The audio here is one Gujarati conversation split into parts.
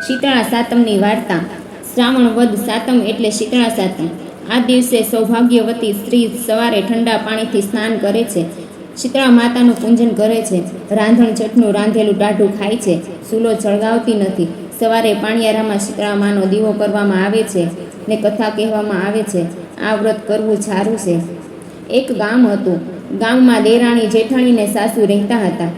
શીતળા સાતમની વાર્તા. શ્રાવણ વદ સાતમ એટલે શીતળા સાતમ. આ દિવસે સૌભાગ્યવતી સ્ત્રી સવારે ઠંડા પાણીથી સ્નાન કરે છે. શીતળા માતાનું પૂજન કરે છે. રાંધણ છઠનું રાંધેલું ટાઢું ખાય છે. સૂલો સળગાવતી નથી. સવારે પાણિયારામાં શીતળા માનો દીવો કરવામાં આવે છે ને કથા કહેવામાં આવે છે. આ વ્રત કરવું સારું છે. એક ગામ હતું. ગામમાં દેરાણી જેઠાણી ને સાસુ રહેતા હતા.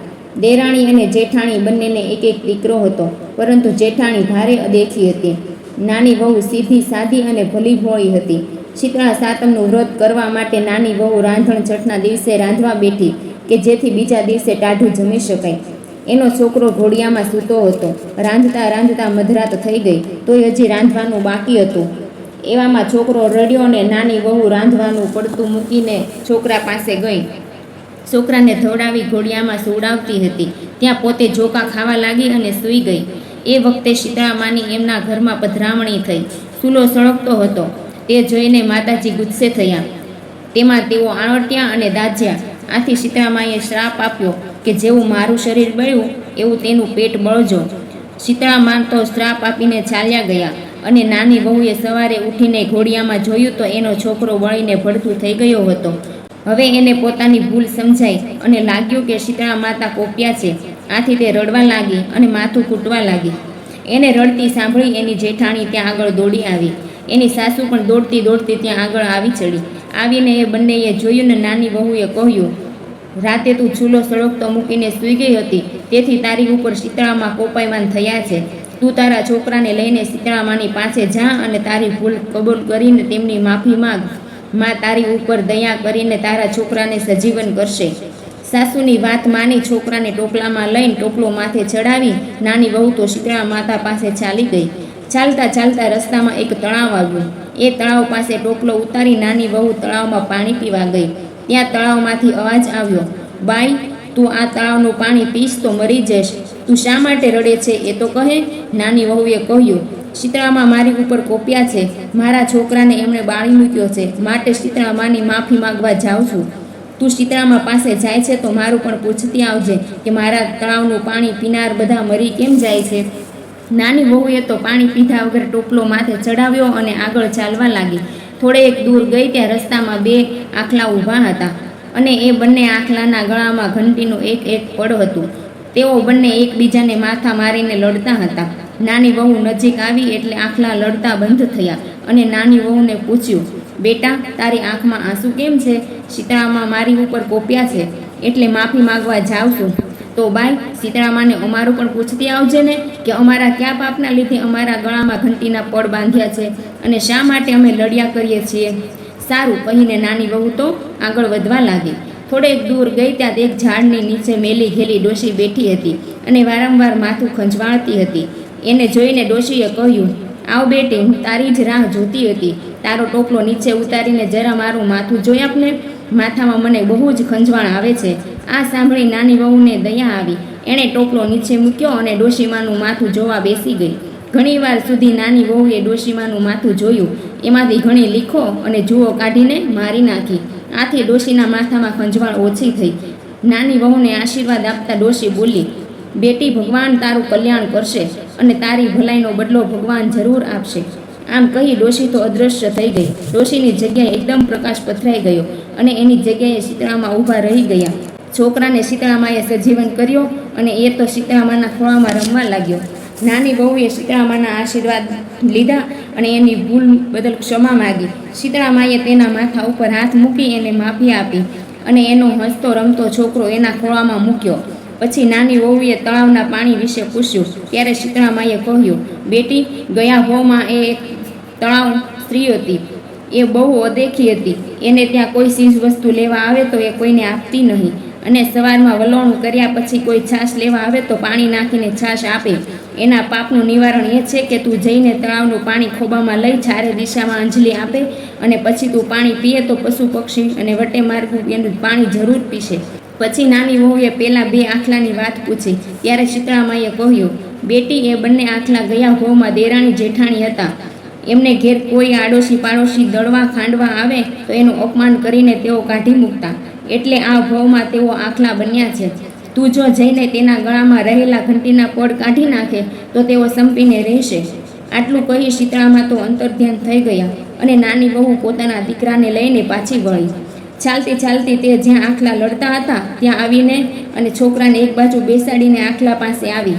દેરાણી અને જેઠાણી બંનેને એક એક દીકરો હતો, પરંતુ જેઠાણી ભારે અદેખી હતી. નાની વહુ સીધી સાદી અને ભલી ભોળી હતી. શીતળા સાતમનું વ્રત કરવા માટે નાની વહુ રાંધણ છઠના દિવસે રાંધવા બેઠી કે જેથી બીજા દિવસે ટાઢું જમી શકાય. એનો છોકરો ઘોડિયામાં સૂતો હતો. રાંધતા રાંધતા મધરાત થઈ ગઈ, તોય હજી રાંધવાનું બાકી હતું. એવામાં છોકરો રડ્યો ને નાની વહુ રાંધવાનું પડતું મૂકીને છોકરા પાસે ગઈ. છોકરાને ધવડાવી ઘોડિયામાં સુવડાવતી હતી. ત્યાં પોતે જોકા ખાવા લાગી અને સૂઈ ગઈ. એ વખતે શીતળા માની એમના ઘરમાં પધરામણી થઈ. સૂલો સળગતો હતો. તે જોઈને માતાજી ગુસ્સે થયા. તેમાં તેઓ આણવટ્યા અને દાઝ્યા. આથી શીતળા માએ શ્રાપ આપ્યો કે જેવું મારું શરીર બળ્યું એવું તેનું પેટ બળજો. શીતળા માન તો શ્રાપ આપીને ચાલ્યા ગયા અને નાની વહુએ સવારે ઉઠીને ઘોડિયામાં જોયું તો એનો છોકરો બળીને ભડથું થઈ ગયો હતો. હવે એને પોતાની ભૂલ સમજાઈ અને લાગ્યું કે શીતળા માતા કોપ્યા છે. આથી તે રડવા લાગી અને માથું કૂટવા લાગી. એને રડતી સાંભળી એની જેઠાણી ત્યાં આગળ દોડી આવી. એની સાસુ પણ દોડતી દોડતી ત્યાં આગળ આવી ચડી. આવીને એ બંનેએ જોયું ને નાની વહુએ કહ્યું, રાતે તું ચૂલો સળગતો મૂકીને સૂઈ ગઈ હતી, તેથી તારી ઉપર શીતળામાં કોપાયમાન થયા છે. તું તારા છોકરાને લઈને શીતળામાની પાસે જા અને તારી ભૂલ કબૂલ કરીને તેમની માફી માંગ. માં તારી ઉપર દયા કરીને તારા છોકરાને સજીવન કરશે. સાસુની વાત માની છોકરાને ટોપલામાં લઈને ટોપલો માથે ચડાવી નાની વહુ તો શીતળા માતા પાસે ચાલી ગઈ. ચાલતા ચાલતા રસ્તામાં એક તળાવ આવ્યું. એ તળાવ પાસે ટોપલો ઉતારી નાની વહુ તળાવમાં પાણી પીવા ગઈ. ત્યાં તળાવમાંથી અવાજ આવ્યો, બાઈ, તું આ તળાવનું પાણી પીશ તો મરી જઈશ. તું શા માટે રડે છે એ તો કહે. નાની વહુએ કહ્યું, શીતળામાં મારી ઉપર કોપ્યા છે. મારા છોકરાને એમણે બાળી મૂક્યો છે, માટે શીતળામાની માફી માંગવા જાઉં છું. તું શીતળામા પાસે જાય છે તો મારું પણ પૂછતી આવજે કે મારા તળાવનું પાણી પીનાર બધા મરી કેમ જાય છે. નાની વહુએ તો પાણી પીધા વગર ટોપલો માથે ચડાવ્યો અને આગળ ચાલવા લાગી. થોડેક દૂર ગઈ ત્યાં રસ્તામાં બે આખલા ઊભા હતા અને એ બંને આખલાના ગળામાં ઘંટીનું એક એક પડ હતું. તેઓ બંને એકબીજાને માથા મારીને લડતા હતા. નાની વહુ નજીક આવી એટલે આખલા લડતા બંધ થયા અને નાની વહુને પૂછ્યું, બેટા, તારી આંખમાં આંસુ કેમ છે? શીતળામાં મારી ઉપર કોપ્યા છે એટલે માફી માગવા જાઉં છું. તો બાઈ, શીતળામાને અમારું પણ પૂછતી આવજે ને કે અમારા કયા પાપના લીધે અમારા ગળામાં ઘંટીના પડ બાંધ્યા છે અને શા માટે અમે લડ્યા કરીએ છીએ. સારું કહીને નાની વહુ તો આગળ વધવા લાગી. થોડેક દૂર ગઈ ત્યાં એક ઝાડની નીચે મેલી ઘેલી ડોશી બેઠી હતી અને વારંવાર માથું ખંજવાળતી હતી. એને જોઈને ડોશીએ કહ્યું, આવ બેટી, હું તારી જ રાહ જોતી હતી. તારો ટોપલો નીચે ઉતારીને જરા મારું માથું જોઈ આપને. માથામાં મને બહુ જ ખંજવાળ આવે છે. આ સાંભળી નાની વહુને દયા આવી. એણે ટોપલો નીચે મૂક્યો અને ડોશીમાનું માથું જોવા બેસી ગઈ. ઘણીવાર સુધી નાની વહુએ ડોશીમાનું માથું જોયું. એમાંથી ઘણી લીખો અને જુઓ કાઢીને મારી નાખી. આથી ડોશીના માથામાં ખંજવાળ ઓછી થઈ. નાની વહુને આશીર્વાદ આપતા ડોશી બોલી, બેટી, ભગવાન તારું કલ્યાણ કરશે અને તારી ભલાઈનો બદલો ભગવાન જરૂર આપશે. આમ કહી ડોશી તો અદૃશ્ય થઈ ગઈ. ડોશીની જગ્યાએ એકદમ પ્રકાશ પથરાઈ ગયો અને એની જગ્યાએ શીતળામાં ઊભા રહી ગયા. છોકરાને શીતળામાએ સજીવન કર્યો અને એ તો શીતળામાના ખોળામાં રમવા લાગ્યો. નાની વહુએ શીતળામાના આશીર્વાદ લીધા અને એની ભૂલ બદલ ક્ષમા માગી. શીતળામાએ તેના માથા ઉપર હાથ મૂકી એને માફી આપી અને એનો હસતો રમતો છોકરો એના ખોળામાં મૂક્યો. પછી નાની વહુએ તળાવના પાણી વિશે પૂછ્યું. ત્યારે શીતળામાએ કહ્યું, બેટી, ગયા હોમાં એ એક તળાવ સ્ત્રી હતી. એ બહુ અદેખી હતી. એને ત્યાં કોઈ ચીજ વસ્તુ લેવા આવે તો એ કોઈને આપતી નહીં અને સવારમાં વલોણું કર્યા પછી કોઈ છાશ લેવા આવે તો પાણી નાખીને છાશ આપે. એના પાપનું નિવારણ એ છે કે તું જઈને તળાવનું પાણી ખોબામાં લઈ ચારે દિશામાં અંજલિ આપે અને પછી તું પાણી પીએ તો પશુ પક્ષી અને વટે માર્ગું એનું પાણી જરૂર પીશે. પછી નાની વહુએ પેલા બે આખલાની વાત પૂછી. ત્યારે શીતળામાએ કહ્યું, બેટી, એ બંને આખલા ગયા હોમાં દેરાણી જેઠાણી હતા. એમને ઘેર કોઈ આડોશી પાડોશી દળવા ખાંડવા આવે તો એનું અપમાન કરીને તેઓ કાઢી મૂકતા. એટલે આ ભવમાં તેઓ આખલા બન્યા છે. તું જો જઈને તેના ગળામાં રહેલા ઘંટીના પડ કાઢી નાખે તો તેઓ સંપીને રહેશે. આટલું કહી શીતળામાં તો અંતર્ધ્યાન થઈ ગયા અને નાની વહુ પોતાના દીકરાને લઈને પાછી વળી. ચાલતી ચાલતી તે જ્યાં આખલા લડતા હતા ત્યાં આવીને અને છોકરાને એક બાજુ બેસાડીને આખલા પાસે આવી.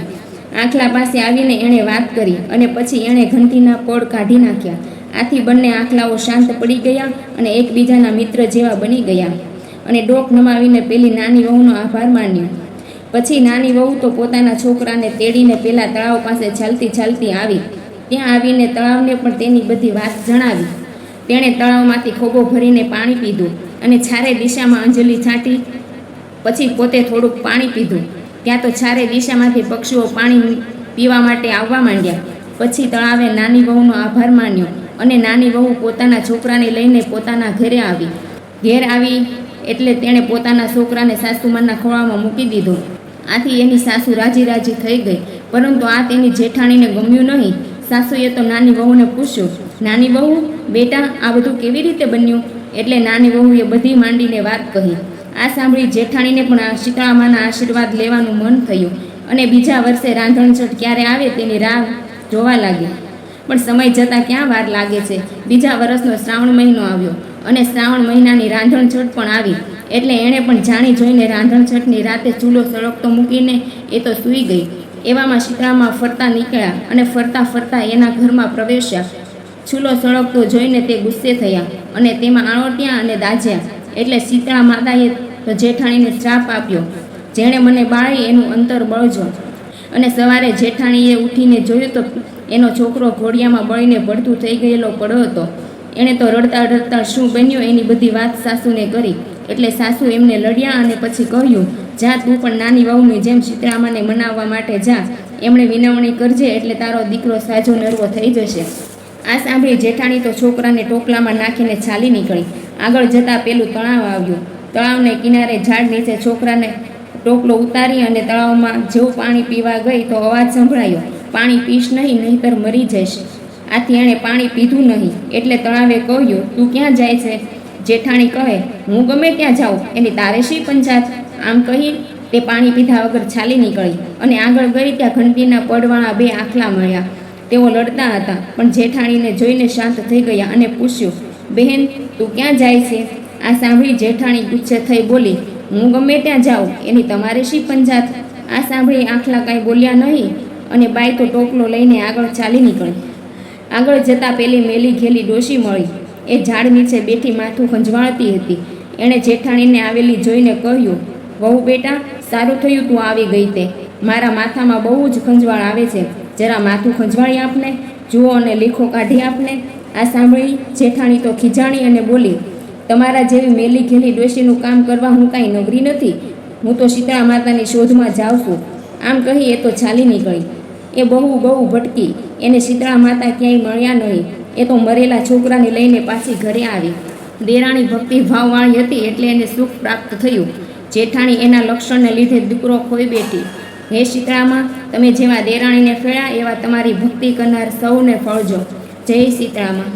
આખલા પાસે આવીને એણે વાત કરી અને પછી એણે ઘંટીના પડ કાઢી નાખ્યા. આથી બંને આખલાઓ શાંત પડી ગયા અને એકબીજાના મિત્ર જેવા બની ગયા અને ડોક નમાવીને પેલી નાની વહુનો આભાર માન્યો. પછી નાની વહુ તો પોતાના છોકરાને તેડીને પેલા તળાવ પાસે ચાલતી ચાલતી આવી. ત્યાં આવીને તળાવને પણ તેની બધી વાત જણાવી. તેણે તળાવમાંથી ખોબો ભરીને પાણી પીધું અને ચારે દિશામાં અંજલિ છાંટી. પછી પોતે થોડુંક પાણી પીધું. ત્યાં તો ચારે દિશામાંથી પક્ષીઓ પાણી પીવા માટે આવવા માંડ્યા. પછી તળાવે નાની વહુનો આભાર માન્યો અને નાની વહુ પોતાના છોકરાને લઈને પોતાના ઘરે આવી. ઘેર આવી એટલે તેણે પોતાના છોકરાને સાસુમાના ખોળામાં મૂકી દીધો. આથી એની સાસુ રાજી રાજી થઈ ગઈ, પરંતુ આ તેની જેઠાણીને ગમ્યું નહીં. સાસુએ તો નાની વહુને પૂછ્યું, નાની વહુ બેટા, આ બધું કેવી રીતે બન્યું? એટલે નાની વહુએ બધી માંડીને વાત કહી. આ સાંભળી જેઠાણીને પણ આ શીતળામાના આશીર્વાદ લેવાનું મન થયું અને બીજા વર્ષે રાંધણછઠ ક્યારે આવે તેની રાહ જોવા લાગી. પણ સમય જતાં ક્યાં વાર લાગે છે. બીજા વર્ષનો શ્રાવણ મહિનો આવ્યો અને શ્રાવણ મહિનાની રાંધણછઠ પણ આવી. એટલે એણે પણ જાણી જોઈને રાંધણછઠની રાતે ચૂલો સળગતો મૂકીને એ તો સૂઈ ગઈ. એવામાં શીતળામાં ફરતા નીકળ્યા અને ફરતા ફરતા એના ઘરમાં પ્રવેશ્યા. ચૂલો સળગતો જોઈને તે ગુસ્સે થયા અને તેમાં આણોટ્યા અને દાઝ્યા. એટલે શીતળા માતાએ તો જેઠાણીને શ્રાપ આપ્યો, જેણે મને બાળી એનું અંતર બળજો. અને સવારે જેઠાણીએ ઉઠીને જોયું તો એનો છોકરો ઘોડિયામાં બળીને ભડતું થઈ ગયેલો પડ્યો હતો. એણે તો રડતા રડતા શું બન્યું એની બધી વાત સાસુને કરી. એટલે સાસુ એમને લડ્યા અને પછી કહ્યું, જા તું પણ નાની વહુની જેમ શીતળામાને મનાવવા માટે જા. એમણે વિનવણી કરજે એટલે તારો દીકરો સાજો નરવો થઈ જશે. આ સાંભળી જેઠાણી તો છોકરાને ટોપલામાં નાખીને ચાલી નીકળી. આગળ જતાં પેલું તળાવ આવ્યું. તળાવને કિનારે ઝાડ નીચે છોકરાને ટોપલો ઉતારી અને તળાવમાં જેવું પાણી પીવા ગઈ તો અવાજ સંભળાયો, પાણી પીશ નહીં, નહીંતર મરી જઈશ. આથી એણે પાણી પીધું નહીં. એટલે તળાવે કહ્યું, તું ક્યાં જાય છે? જેઠાણી કહે, હું ગમે ત્યાં જાઉં, એની તારે શી પંચાત? આમ કહી તે પાણી પીધા વગર ચાલી નીકળી અને આગળ ગઈ ત્યાં ઘંટીના પડવાળા બે આખલા મળ્યા. તેઓ લડતા હતા, પણ જેઠાણીને જોઈને શાંત થઈ ગયા અને પૂછ્યું, બહેન તું ક્યાં જાય છે? આ સાંભળી જેઠાણી ગુસ્સે થઈ બોલી, હું ગમે ત્યાં જાઉં, એની તમારે શી પંચાત? આ સાંભળી આખલા કાંઈ બોલ્યા નહીં અને બાઈ તો ટોપલો લઈને આગળ ચાલી નીકળી. આગળ જતાં પેલી મેલી ઘેલી ડોશી મળી. એ ઝાડ નીચે બેઠી માથું ખંજવાળતી હતી. એણે જેઠાણીને આવેલી જોઈને કહ્યું, વહુ બેટા, સારું થયું તું આવી ગઈ તે. મારા માથામાં બહુ જ ખંજવાળ આવે છે, જરા માથું ખંજવાળી આપને, જુઓ અને લીખો કાઢી આપને. આ સાંભળી જેઠાણી તો ખીજાણી અને બોલી, તમારા જેવી મેલી ઘેલી ડોશીનું કામ કરવા હું કાંઈ નગરી નથી. હું તો શીતળા માતાની શોધમાં જાઉં છું. આમ કહી એ તો ચાલી નીકળી. એ બહુ ભટકી. એને શીતળા માતા ક્યાંય મળ્યા નહીં. એ તો મરેલા છોકરાને લઈને પાછી ઘરે આવી. દેરાણી ભક્તિ ભાવવાળી હતી એટલે એને સુખ પ્રાપ્ત થયું. જેઠાણી એના લક્ષણને લીધે દીકરો ખોઈ બેઠી. હે શીતળામાં, તમે જેવા દેરાણીને ફેળ્યા એવા તમારી ભક્તિ કરનાર સૌને ફળજો. જય શીતળામાં.